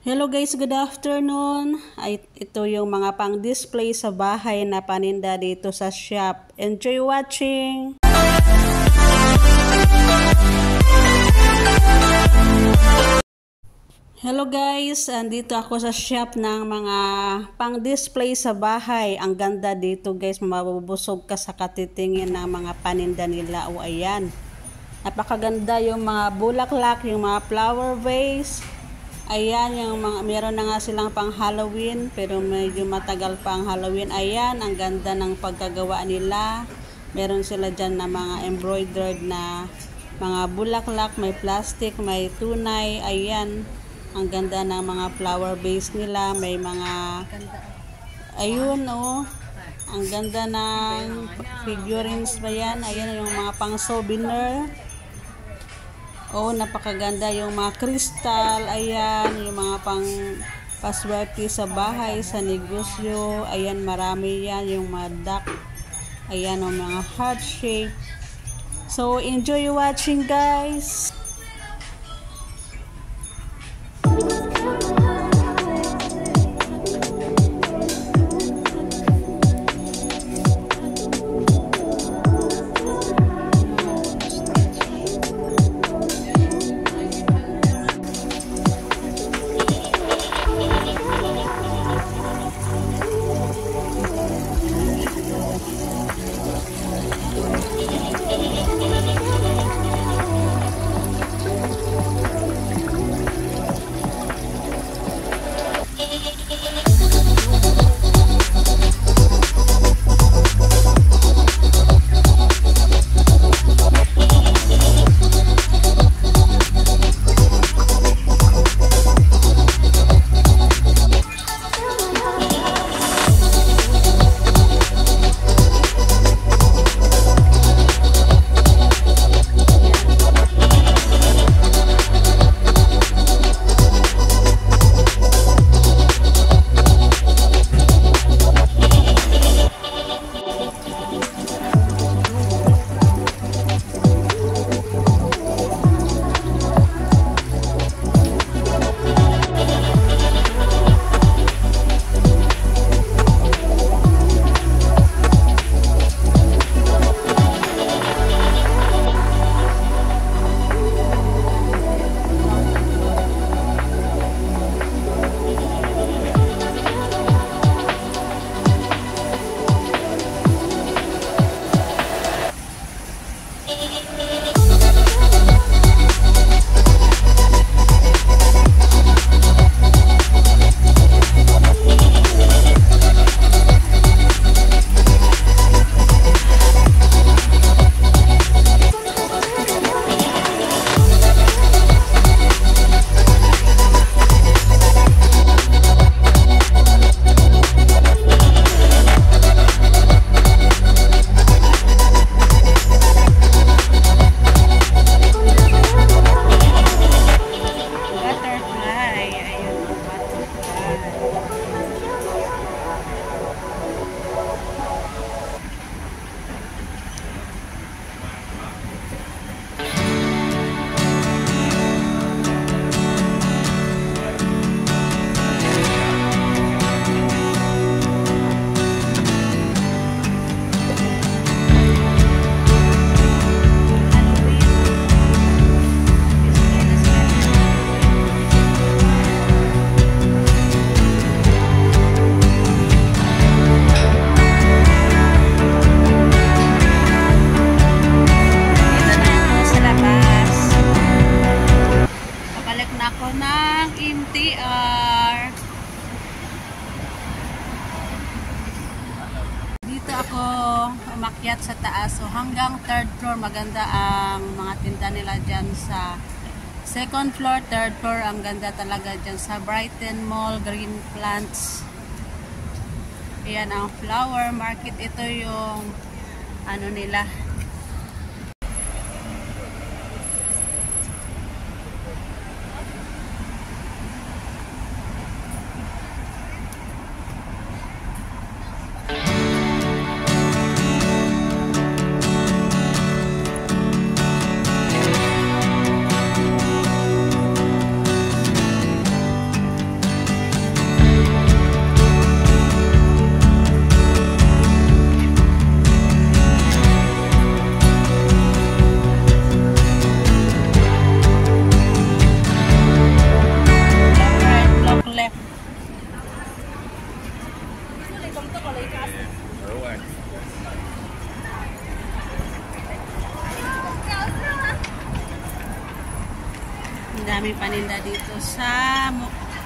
Hello guys, good afternoon. Ito yung mga pang-display sa bahay na paninda dito sa shop. Enjoy watching! Hello guys, andito ako sa shop ng mga pang-display sa bahay. Ang ganda dito guys, mabubusog ka sa katitingin ng mga paninda nila. O ayan, napakaganda yung mga bulaklak, yung mga flower vase. Ayan, yung mga, meron na nga silang pang Halloween, pero medyo matagal pa ang Halloween. Ayan, ang ganda ng pagkagawa nila. Meron sila dyan na mga embroidered na mga bulaklak, may plastic, may tunay. Ayan, ang ganda ng mga flower base nila. May mga, ayun oh, ang ganda ng figurines ba yan. Ayan, yung mga pang souvenir. Oh, napakaganda yung mga kristal, ayan, yung mga pang paswerte sa bahay, sa negosyo, ayan, marami yan, yung mga duck, ayan, yung mga heart shape. So, enjoy watching guys! Ako ng MTR. Dito ako umakyat sa taas. So hanggang 3rd floor, maganda ang mga tinda nila dyan sa 2nd floor, 3rd floor. Ang ganda talaga dyan sa Brighton Mall, Green Plants. Ayan ang flower market. Ito yung ano nila. paninda dito sa mungkok.